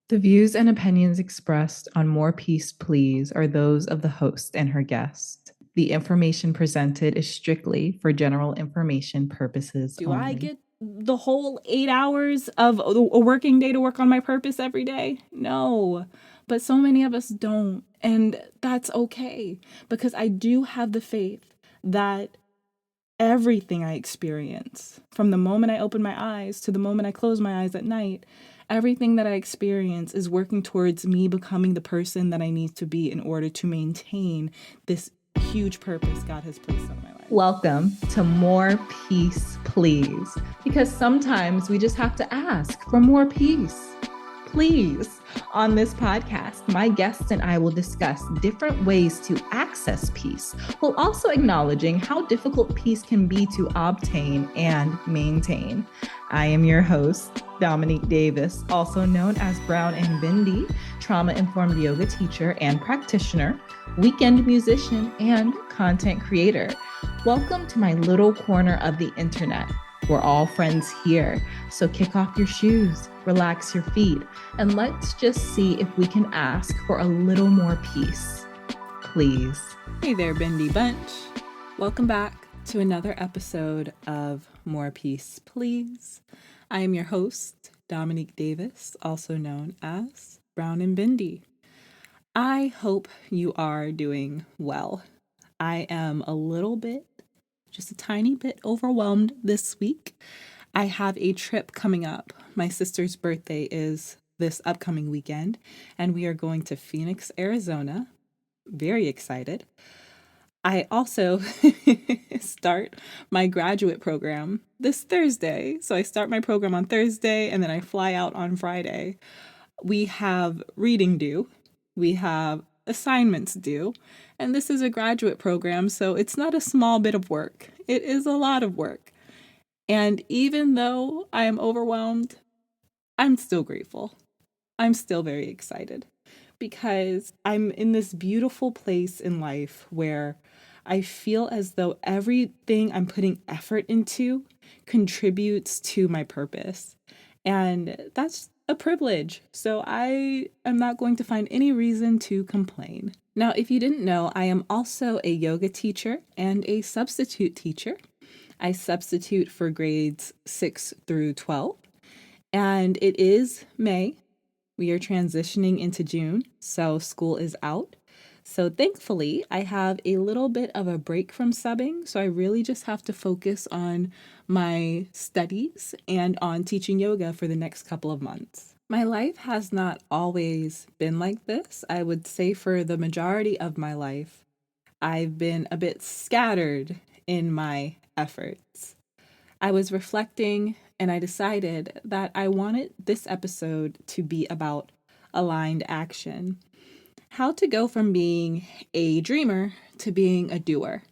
The views and opinions expressed on More Peace, Please are those of the host and her guest. The information presented is strictly for general information purposes Do I only. get the whole 8 hours of a working day to work on my purpose every day? No. But so many of us don't. And that's okay because I do have the faith that everything I experience, from the moment I open my eyes to the moment I close my eyes at night, everything that I experience is working towards me becoming the person that I need to be in order to maintain this huge purpose God has placed on my life. Welcome to More Peace, Please, because sometimes we just have to ask for more peace. Please. On this podcast, my guests and I will discuss different ways to access peace, while also acknowledging how difficult peace can be to obtain and maintain. I am your host, Dominique Davis, also known as Brown and Bindi, trauma-informed yoga teacher and practitioner, weekend musician, and content creator. Welcome to my little corner of the internet. We're all friends here, so kick off your shoes, relax your feet, and let's just see if we can ask for a little more peace. Please. Hey there, Bendy Bunch. Welcome back to another episode of More Peace, Please. I am your host, Dominique Davis, also known as Brown and Bindi. I hope you are doing well. I am just a tiny bit overwhelmed this week. I have a trip coming up. My sister's birthday is this upcoming weekend, and we are going to Phoenix, Arizona. Very excited. I also start my graduate program this Thursday. So I start my program on Thursday, and then I fly out on Friday. We have reading due. We have assignments due. And this is a graduate program, so it's not a small bit of work. It is a lot of work. And even though I am overwhelmed, I'm still grateful. I'm still very excited because I'm in this beautiful place in life where I feel as though everything I'm putting effort into contributes to my purpose. And that's a privilege. So I am not going to find any reason to complain. Now, if you didn't know, I am also a yoga teacher and a substitute teacher. I substitute for grades 6 through 12. And it is May. We are transitioning into June, so school is out. So thankfully, I have a little bit of a break from subbing, so I really just have to focus on my studies and on teaching yoga for the next couple of months. My life has not always been like this. I would say for the majority of my life, I've been a bit scattered in my efforts. I was reflecting and I decided that I wanted this episode to be about aligned action. How to go from being a dreamer to being a doer.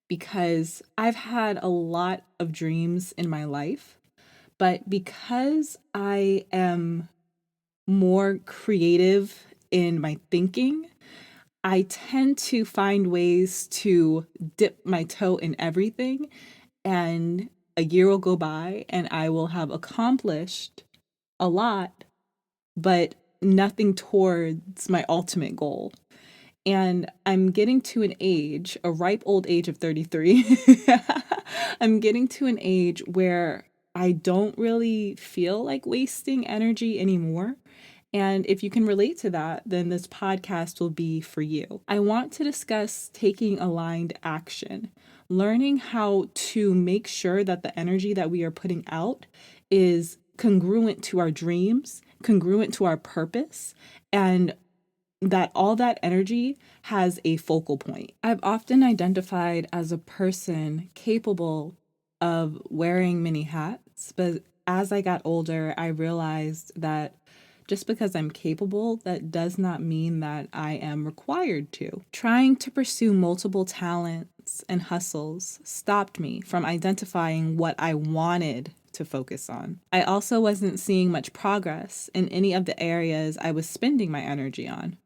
Because I've had a lot of dreams in my life, but because I am more creative in my thinking, I tend to find ways to dip my toe in everything, and a year will go by and I will have accomplished a lot, but nothing towards my ultimate goal. And I'm getting to an age, a ripe old age of 33. I'm getting to an age where I don't really feel like wasting energy anymore. And if you can relate to that, then this podcast will be for you. I want to discuss taking aligned action, learning how to make sure that the energy that we are putting out is congruent to our dreams, congruent to our purpose, and that all that energy has a focal point. I've often identified as a person capable of wearing many hats, but as I got older, I realized that just because I'm capable, that does not mean that I am required to. Trying to pursue multiple talents and hustles stopped me from identifying what I wanted to focus on. I also wasn't seeing much progress in any of the areas I was spending my energy on.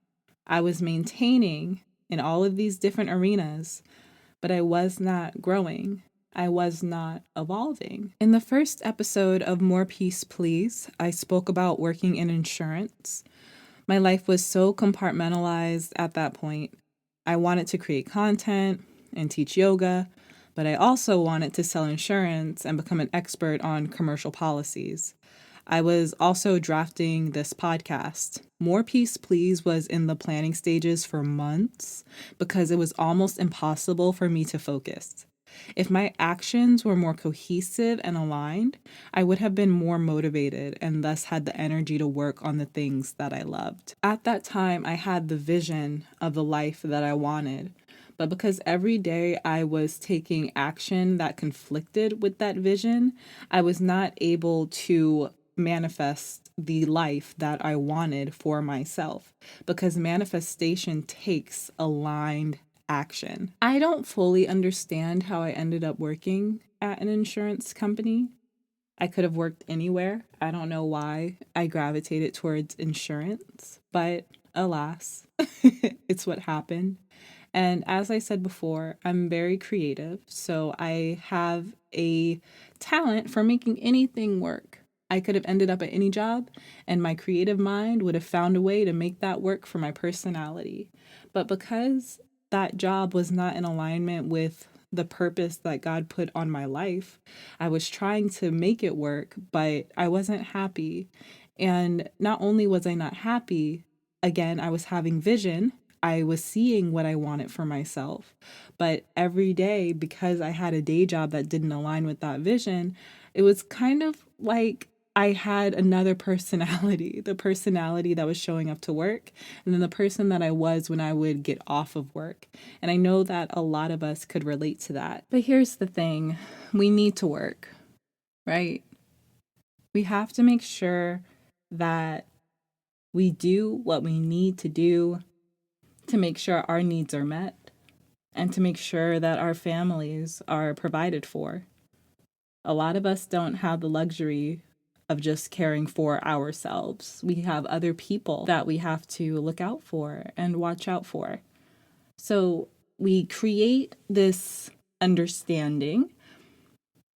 I was maintaining in all of these different arenas, but I was not growing. I was not evolving. In the first episode of More Peace, Please, I spoke about working in insurance. My life was so compartmentalized at that point. I wanted to create content and teach yoga, but I also wanted to sell insurance and become an expert on commercial policies. I was also drafting this podcast. More Peace, Please was in the planning stages for months because it was almost impossible for me to focus. If my actions were more cohesive and aligned, I would have been more motivated and thus had the energy to work on the things that I loved. At that time, I had the vision of the life that I wanted. But because every day I was taking action that conflicted with that vision, I was not able to manifest the life that I wanted for myself because manifestation takes aligned action. I don't fully understand how I ended up working at an insurance company. I could have worked anywhere. I don't know why I gravitated towards insurance, but alas, it's what happened. And as I said before, I'm very creative, so I have a talent for making anything work. I could have ended up at any job, and my creative mind would have found a way to make that work for my personality. But because that job was not in alignment with the purpose that God put on my life, I was trying to make it work, but I wasn't happy. And not only was I not happy, again, I was having vision. I was seeing what I wanted for myself. But every day, because I had a day job that didn't align with that vision, it was kind of like I had another personality, the personality that was showing up to work, and then the person that I was when I would get off of work. And I know that a lot of us could relate to that. But here's the thing, we need to work, right? We have to make sure that we do what we need to do to make sure our needs are met and to make sure that our families are provided for. A lot of us don't have the luxury of just caring for ourselves. We have other people that we have to look out for and watch out for. So we create this understanding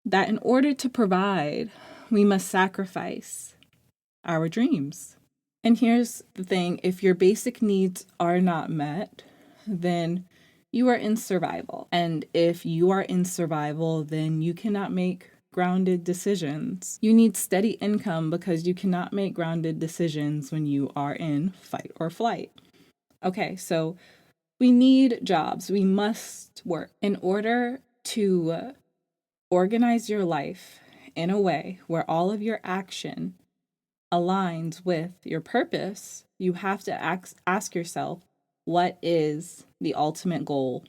that in order to provide, we must sacrifice our dreams. And here's the thing, if your basic needs are not met, then you are in survival. And if you are in survival, then you cannot make grounded decisions. You need steady income because you cannot make grounded decisions when you are in fight or flight. Okay, so we need jobs. We must work in order to organize your life in a way where all of your action aligns with your purpose. You have to ask yourself, what is the ultimate goal,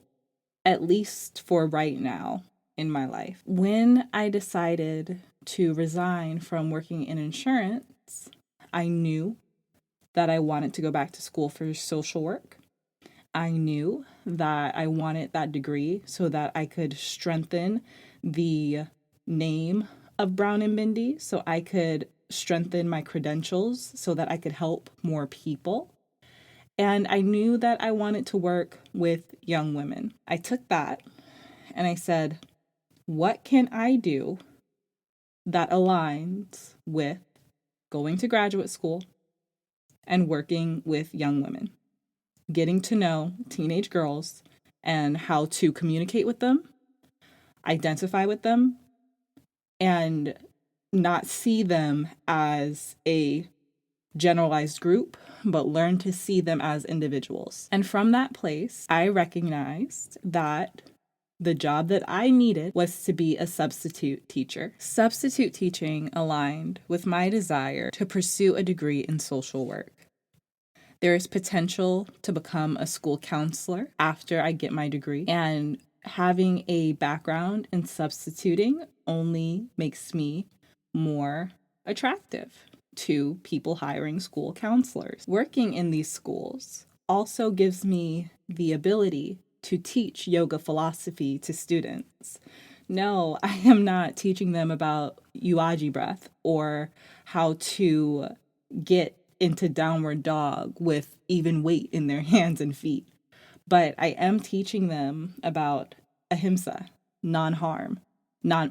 at least for right now in my life? When I decided to resign from working in insurance, I knew that I wanted to go back to school for social work. I knew that I wanted that degree so that I could strengthen the name of Brown and Bindi, so I could strengthen my credentials so that I could help more people. And I knew that I wanted to work with young women. I took that and I said, what can I do that aligns with going to graduate school and working with young women, getting to know teenage girls and how to communicate with them, identify with them, and not see them as a generalized group, but learn to see them as individuals. And from that place, I recognized that the job that I needed was to be a substitute teacher. Substitute teaching aligned with my desire to pursue a degree in social work. There is potential to become a school counselor after I get my degree, and having a background in substituting only makes me more attractive to people hiring school counselors. Working in these schools also gives me the ability to teach yoga philosophy to students. No, I am not teaching them about Ujjayi breath or how to get into downward dog with even weight in their hands and feet. But I am teaching them about ahimsa, non-harm,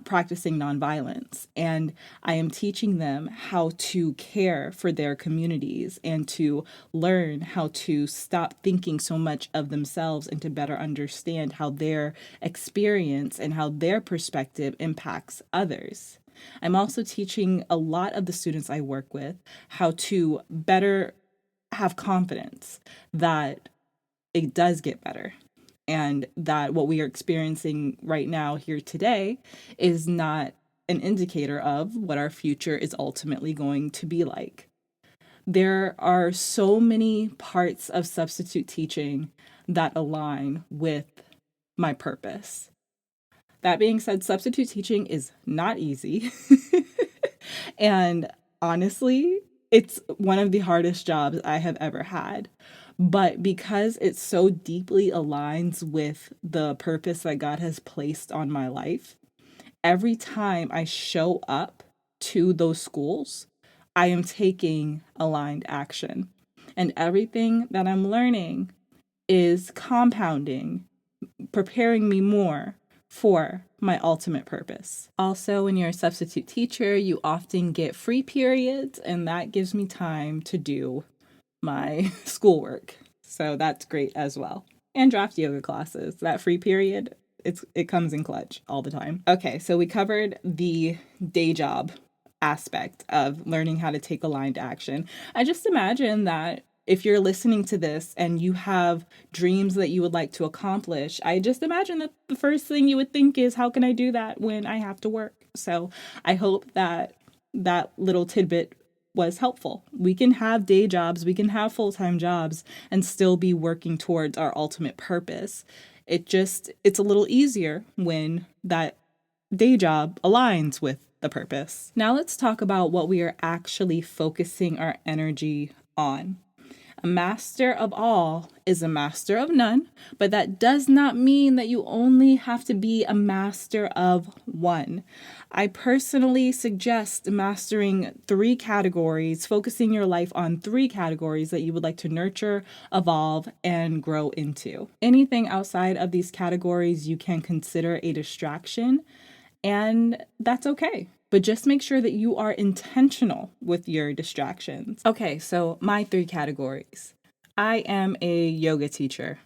practicing nonviolence, and I am teaching them how to care for their communities and to learn how to stop thinking so much of themselves and to better understand how their experience and how their perspective impacts others. I'm also teaching a lot of the students I work with how to better have confidence that it does get better, and that what we are experiencing right now here today is not an indicator of what our future is ultimately going to be like. There are so many parts of substitute teaching that align with my purpose. That being said, substitute teaching is not easy. And honestly, it's one of the hardest jobs I have ever had. But because it so deeply aligns with the purpose that God has placed on my life, every time I show up to those schools, I am taking aligned action. And everything that I'm learning is compounding, preparing me more for my ultimate purpose. Also, when you're a substitute teacher, you often get free periods, and that gives me time to do my schoolwork. So that's great as well. And draft yoga classes. That free period, it comes in clutch all the time. Okay, so we covered the day job aspect of learning how to take aligned action. I just imagine that if you're listening to this and you have dreams that you would like to accomplish, I just imagine that the first thing you would think is, how can I do that when I have to work? So I hope that that little tidbit was helpful. We can have day jobs, we can have full-time jobs and still be working towards our ultimate purpose. It's a little easier when that day job aligns with the purpose. Now let's talk about what we are actually focusing our energy on. A master of all is a master of none, but that does not mean that you only have to be a master of one. I personally suggest mastering 3 categories, focusing your life on 3 categories that you would like to nurture, evolve, and grow into. Anything outside of these categories you can consider a distraction, and that's okay. But just make sure that you are intentional with your distractions. Okay, so my 3 categories. I am a yoga teacher.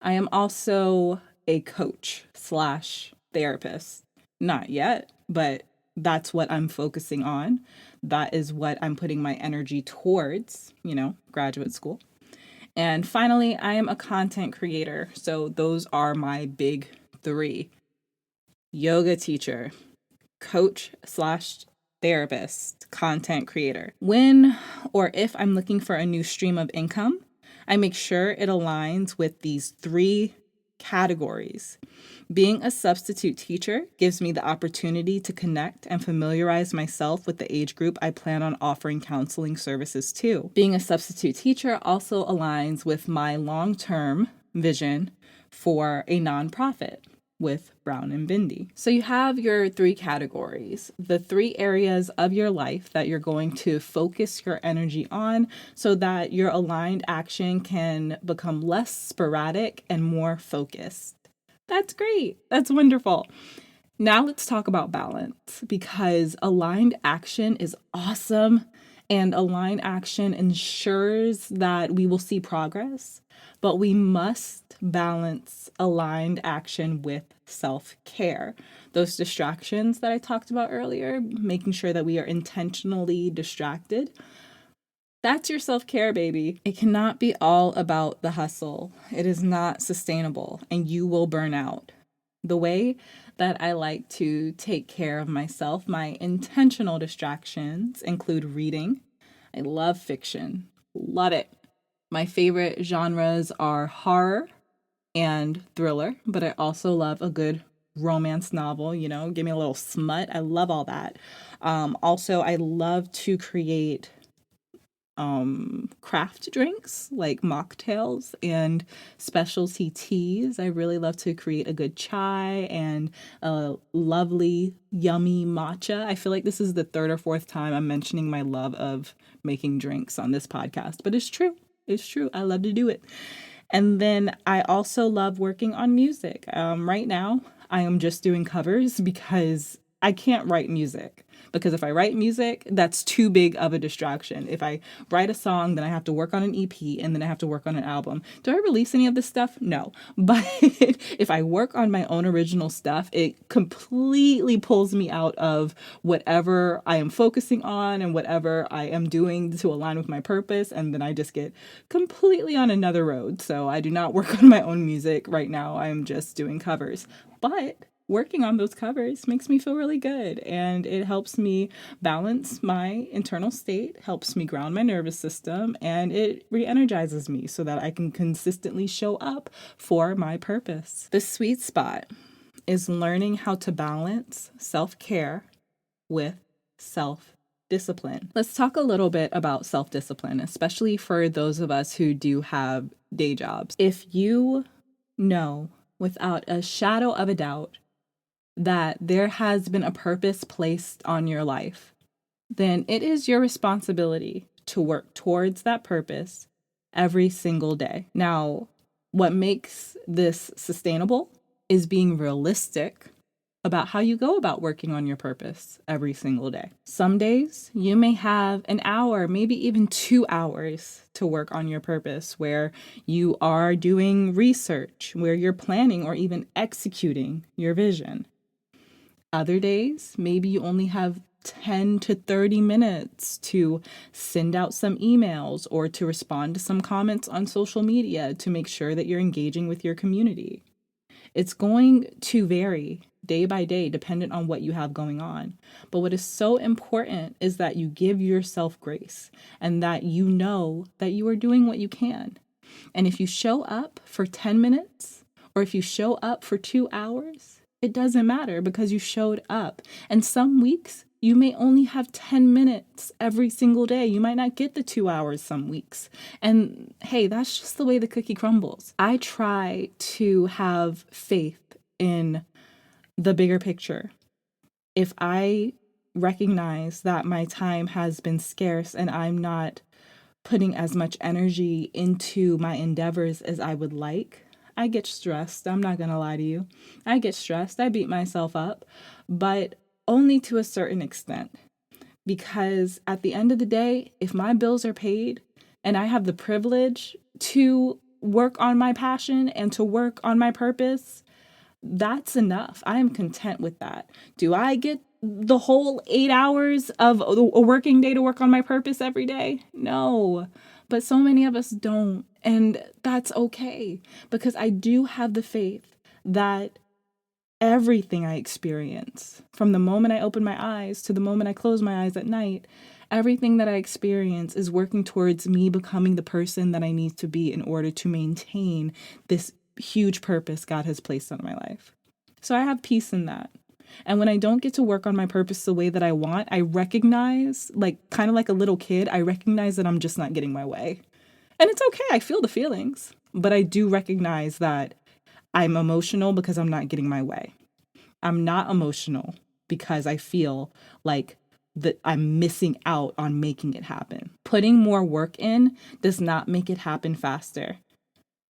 I am also a coach / therapist. Not yet, but that's what I'm focusing on. That is what I'm putting my energy towards, graduate school. And finally, I am a content creator. So those are my big 3. Yoga teacher, coach / therapist, content creator. When or if I'm looking for a new stream of income, I make sure it aligns with these 3 categories. Being a substitute teacher gives me the opportunity to connect and familiarize myself with the age group I plan on offering counseling services to. Being a substitute teacher also aligns with my long-term vision for a nonprofit with Brown and Bindi. So you have your 3 categories, the 3 areas of your life that you're going to focus your energy on so that your aligned action can become less sporadic and more focused. That's great. That's wonderful. Now let's talk about balance, because aligned action is awesome and aligned action ensures that we will see progress, but we must balance aligned action with self-care. Those distractions that I talked about earlier, making sure that we are intentionally distracted, that's your self-care, baby. It cannot be all about the hustle. It is not sustainable and you will burn out. The way that I like to take care of myself, my intentional distractions include reading. I love fiction. Love it. My favorite genres are horror and thriller, but I also love a good romance novel, give me a little smut. I love all that. Also, I love to create craft drinks like mocktails and specialty teas. I really love to create a good chai and a lovely, yummy matcha. I feel like this is the 3rd or 4th time I'm mentioning my love of making drinks on this podcast, but it's true. It's true. I love to do it. And then I also love working on music. Right now, I am just doing covers because I can't write music. Because if I write music, that's too big of a distraction. If I write a song, then I have to work on an EP and then I have to work on an album. Do I release any of this stuff? No. But if I work on my own original stuff, it completely pulls me out of whatever I am focusing on and whatever I am doing to align with my purpose. And then I just get completely on another road. So I do not work on my own music right now. I am just doing covers. But working on those covers makes me feel really good, and it helps me balance my internal state, helps me ground my nervous system, and it re-energizes me so that I can consistently show up for my purpose. The sweet spot is learning how to balance self-care with self-discipline. Let's talk a little bit about self-discipline, especially for those of us who do have day jobs. If you know without a shadow of a doubt that there has been a purpose placed on your life, then it is your responsibility to work towards that purpose every single day. Now, what makes this sustainable is being realistic about how you go about working on your purpose every single day. Some days you may have an hour, maybe even 2 hours to work on your purpose, where you are doing research, where you're planning or even executing your vision. Other days, maybe you only have 10 to 30 minutes to send out some emails or to respond to some comments on social media to make sure that you're engaging with your community. It's going to vary day by day, dependent on what you have going on. But what is so important is that you give yourself grace and that you know that you are doing what you can. And if you show up for 10 minutes or if you show up for 2 hours, it doesn't matter because you showed up. And some weeks you may only have 10 minutes every single day. You might not get the 2 hours some weeks. And hey, that's just the way the cookie crumbles. I try to have faith in the bigger picture. If I recognize that my time has been scarce and I'm not putting as much energy into my endeavors as I would like, I get stressed. I'm not going to lie to you. I get stressed. I beat myself up, but only to a certain extent. Because at the end of the day, if my bills are paid and I have the privilege to work on my passion and to work on my purpose, that's enough. I am content with that. Do I get the whole 8 hours of a working day to work on my purpose every day? No. But so many of us don't. And that's okay, because I do have the faith that everything I experience, from the moment I open my eyes to the moment I close my eyes at night, everything that I experience is working towards me becoming the person that I need to be in order to maintain this huge purpose God has placed on my life. So I have peace in that. And when I don't get to work on my purpose the way that I want, I recognize, kind of like a little kid, I recognize that I'm just not getting my way. And it's okay. I feel the feelings, but I do recognize that I'm emotional because I'm not getting my way. I'm not emotional because I feel like that I'm missing out on making it happen. Putting more work in does not make it happen faster.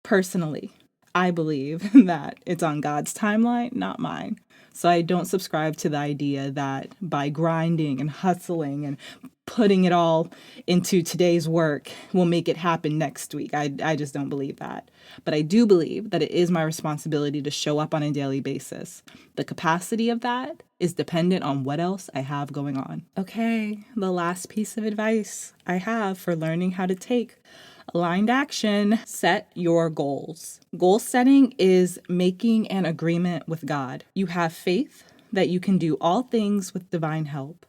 Personally, I believe that it's on God's timeline, not mine. So I don't subscribe to the idea that by grinding and hustling and putting it all into today's work will make it happen next week. I just don't believe that. But I do believe that it is my responsibility to show up on a daily basis. The capacity of that is dependent on what else I have going on. Okay, the last piece of advice I have for learning how to take aligned action: set your goals. Goal setting is making an agreement with God. You have faith that you can do all things with divine help.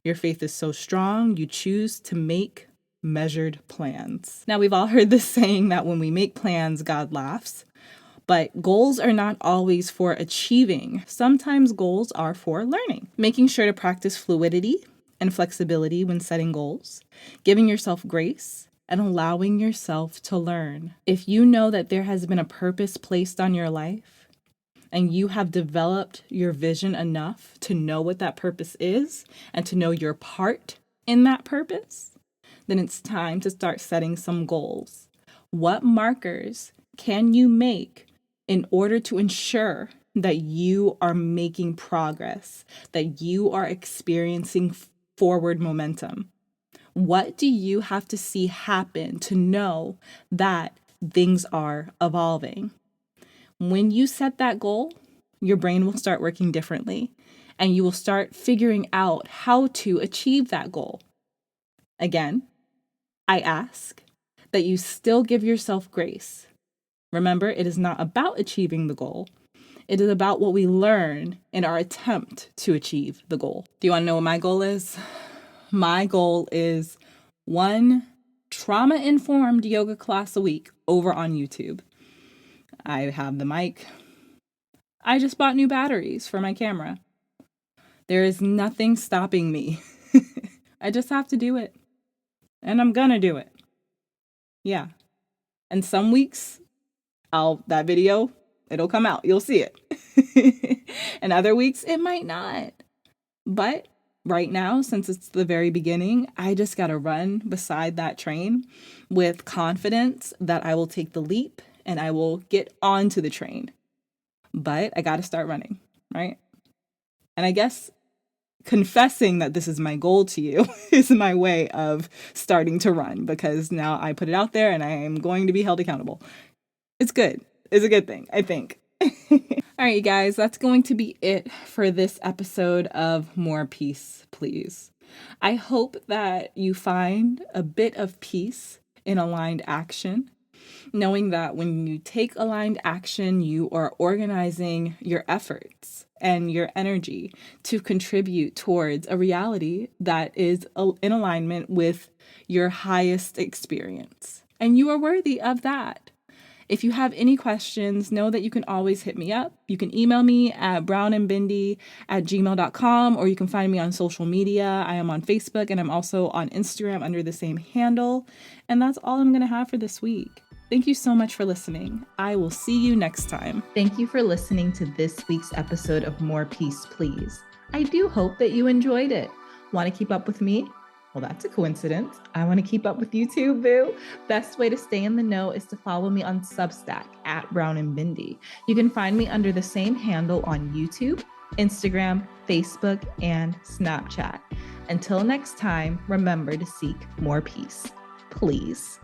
Your faith is so strong, you choose to make measured plans. Now, we've all heard this saying that when we make plans, God laughs. But goals are not always for achieving. Sometimes goals are for learning. Making sure to practice fluidity and flexibility when setting goals, giving yourself grace, and allowing yourself to learn. If you know that there has been a purpose placed on your life, and you have developed your vision enough to know what that purpose is and to know your part in that purpose, then it's time to start setting some goals. What markers can you make in order to ensure that you are making progress, that you are experiencing forward momentum? What do you have to see happen to know that things are evolving? When you set that goal, your brain will start working differently and you will start figuring out how to achieve that goal. Again, I ask that you still give yourself grace. Remember, it is not about achieving the goal. It is about what we learn in our attempt to achieve the goal. Do you want to know what my goal is? My goal is 1 trauma-informed yoga class a week over on YouTube. I have the mic. I just bought new batteries for my camera. There is nothing stopping me. I just have to do it. And I'm gonna do it. Yeah. And some weeks, that video, it'll come out. You'll see it. And other weeks, it might not. But right now, since it's the very beginning, I just gotta run beside that train with confidence that I will take the leap and I will get onto the train. But I gotta start running, right? And I guess confessing that this is my goal to you is my way of starting to run, because now I put it out there and I am going to be held accountable. It's good. It's a good thing, I think. All right, you guys, that's going to be it for this episode of More Peace, Please. I hope that you find a bit of peace in aligned action, knowing that when you take aligned action, you are organizing your efforts and your energy to contribute towards a reality that is in alignment with your highest experience. And you are worthy of that. If you have any questions, know that you can always hit me up. You can email me at brownandbindy@gmail.com, or you can find me on social media. I am on Facebook and I'm also on Instagram under the same handle. And that's all I'm going to have for this week. Thank you so much for listening. I will see you next time. Thank you for listening to this week's episode of More Peace, Please. I do hope that you enjoyed it. Want to keep up with me? Well, that's a coincidence. I want to keep up with you too, boo. Best way to stay in the know is to follow me on Substack at Brown and Bindi. You can find me under the same handle on YouTube, Instagram, Facebook, and Snapchat. Until next time, remember to seek more peace, please.